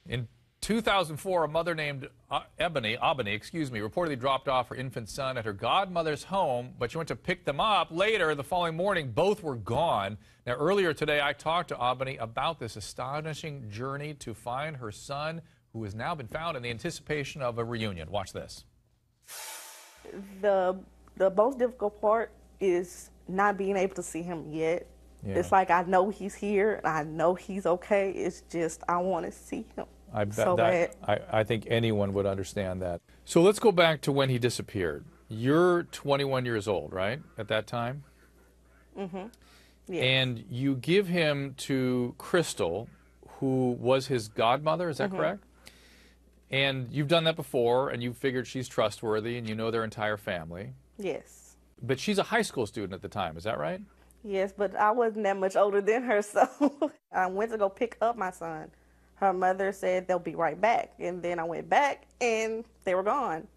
In 2004, a mother named Albany, reportedly dropped off her infant son at her godmother's home, but she went to pick them up. Later, the following morning, both were gone. Now, earlier today, I talked to Albany about this astonishing journey to find her son, who has now been found in the anticipation of a reunion. Watch this. The most difficult part is not being able to see him yet. Yeah. It's like I know he's here, and I know he's okay. It's just I want to see him. I bet so that, bad. I think anyone would understand that. So let's go back to when he disappeared. You're 21 years old, right, at that time? Mm-hmm. Yes. And you give him to Crystal, who was his godmother, is that correct? And you've done that before, and you figured she's trustworthy, and you know their entire family. Yes. But she's a high school student at the time, is that right? Yes, but I wasn't that much older than her, so I went to go pick up my son. Her mother said they'll be right back, and then I went back, and they were gone.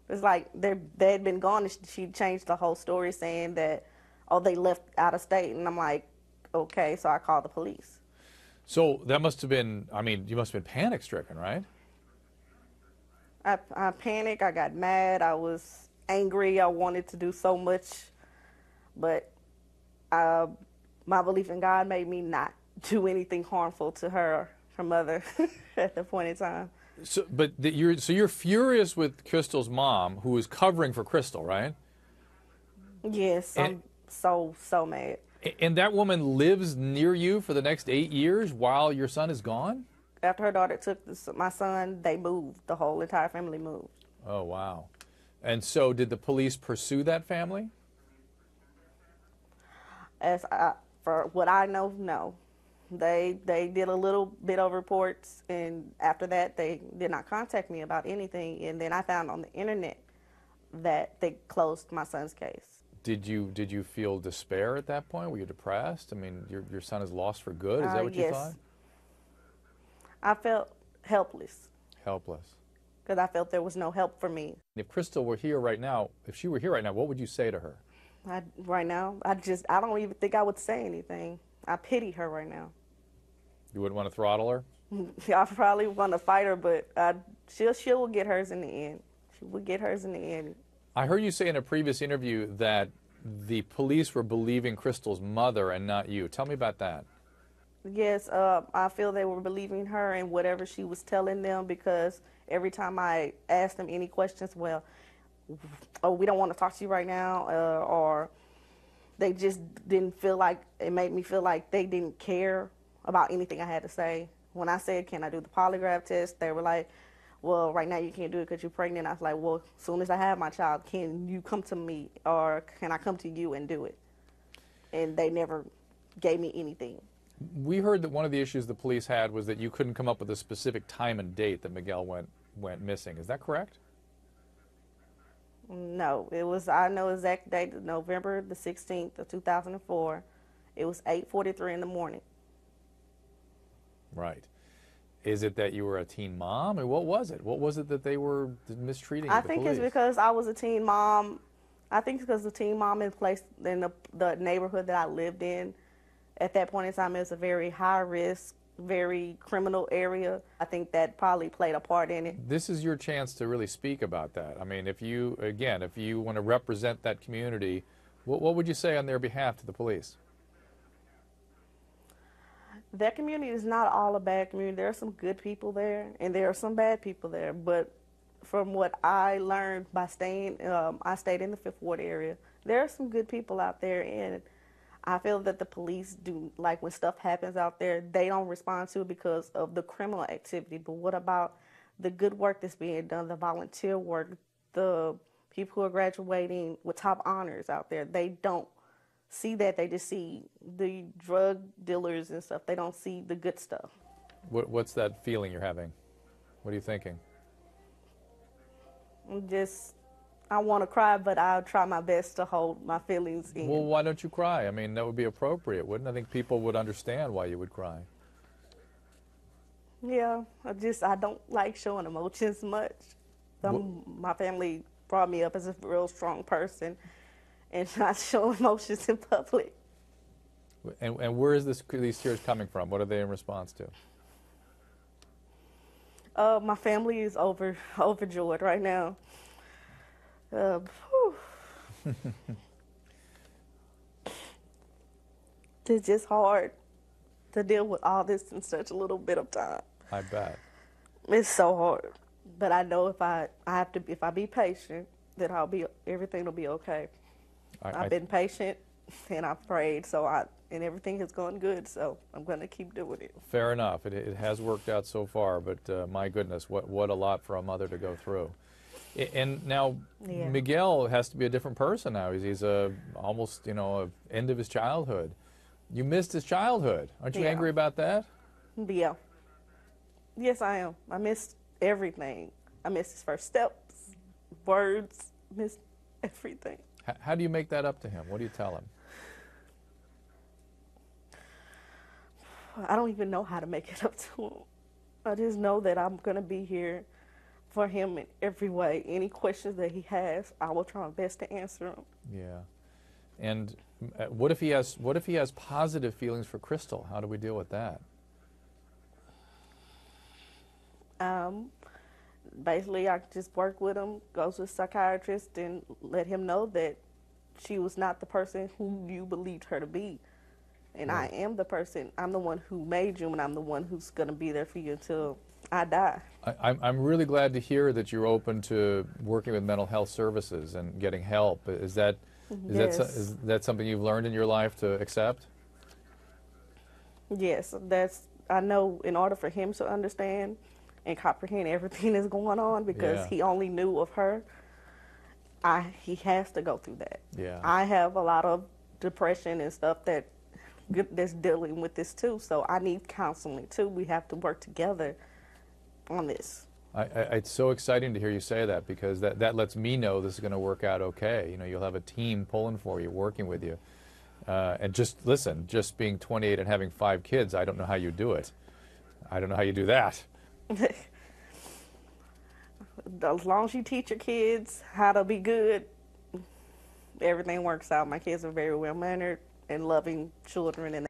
It's like they had been gone, and she changed the whole story, saying that, oh, they left out of state, and I'm like, okay, so I called the police. So that must have been, I mean, you must have been panic-stricken, right? I panicked, I got mad, I was angry, I wanted to do so much, but my belief in God made me not do anything harmful to her mother at the point in time. So, but you're furious with Crystal's mom, who is covering for Crystal, right? Yes, I'm so mad. And that woman lives near you for the next 8 years while your son is gone? After her daughter took my son, they moved. The whole entire family moved. Oh, wow. And so did the police pursue that family? For what I know, no. They did a little bit of reports, and after that, they did not contact me about anything. And then I found on the internet that they closed my son's case. Did you feel despair at that point? Were you depressed? I mean, your son is lost for good. Is that what you yes. thought? I felt helpless. Helpless. Because I felt there was no help for me. If Crystal were here right now, if she were here right now, what would you say to her? Right now, I don't even think I would say anything. I pity her right now. You wouldn't want to throttle her? I probably want to fight her, but she will get hers in the end. She will get hers in the end. I heard you say in a previous interview that the police were believing Crystal's mother and not you. Tell me about that. Yes, I feel they were believing her and whatever she was telling them, because every time I asked them any questions, well, oh, we don't want to talk to you right now, or they just didn't feel like, it made me feel like they didn't care about anything I had to say. When I said, can I do the polygraph test, they were like, well, right now you can't do it because you're pregnant. I was like, well, as soon as I have my child, can you come to me, or can I come to you and do it? And they never gave me anything. We heard that one of the issues the police had was that you couldn't come up with a specific time and date that Miguel went missing. Is that correct? No, it was, I know exact date, November the 16th of 2004. It was 8:43 in the morning. Right. Is it that you were a teen mom, or what was it? What was it that they were mistreating? I think it's because I was a teen mom. I think it's because the teen mom is placed in the neighborhood that I lived in. At that point in time, it was a very high risk, very criminal area. I think that probably played a part in it. This is your chance to really speak about that. I mean, if you want to represent that community, what would you say on their behalf to the police? That community is not all a bad community. There are some good people there, and there are some bad people there. But from what I learned by staying, I stayed in the Fifth Ward area. There are some good people out there, and I feel that the police do, like when stuff happens out there, they don't respond to it because of the criminal activity. But what about the good work that's being done, the volunteer work, the people who are graduating with top honors out there? They don't see that. They just see the drug dealers and stuff. They don't see the good stuff. What's that feeling you're having? What are you thinking? I want to cry, but I'll try my best to hold my feelings in. Well, why don't you cry? I mean, that would be appropriate, wouldn't it? I think people would understand why you would cry. Yeah, I don't like showing emotions much. My family brought me up as a real strong person and not show emotions in public. And where is these tears coming from? What are they in response to? My family is overjoyed right now. Whew. It's just hard to deal with all this in such a little bit of time. I bet. It's so hard, but I know if I have to, if I be patient, then everything will be okay. I've been patient and I've prayed, and everything has gone good, so I'm going to keep doing it. Fair enough. It has worked out so far, but my goodness, what a lot for a mother to go through. And now Yeah. Miguel has to be a different person now. He's almost, end of his childhood. You missed his childhood. Aren't you Yeah. angry about that? Yeah. Yes, I am. I missed everything. I missed his first steps, words, missed everything. How do you make that up to him? What do you tell him? I don't even know how to make it up to him. I just know that I'm going to be here for him in every way. Any questions that he has, I will try my best to answer them. Yeah. And what if he has positive feelings for Crystal? How do we deal with that? Basically, I just work with him, go to a psychiatrist, and let him know that she was not the person who you believed her to be. And Right. I am the person. I'm the one who made you, and I'm the one who's going to be there for you until I die. I'm really glad to hear that you're open to working with mental health services and getting help. Is that something you've learned in your life to accept? Yes, I know in order for him to understand and comprehend everything that's going on, because Yeah. he only knew of her, he has to go through that. Yeah. I have a lot of depression and stuff that's dealing with this too, so I need counseling too. We have to work together on this. It's so exciting to hear you say that, because that lets me know this is going to work out okay. You'll have a team pulling for you, working with you. And just listen, just being 28 and having 5 kids, I don't know how you do it. I don't know how you do that. As long as you teach your kids how to be good, everything works out. My kids are very well-mannered and loving children, and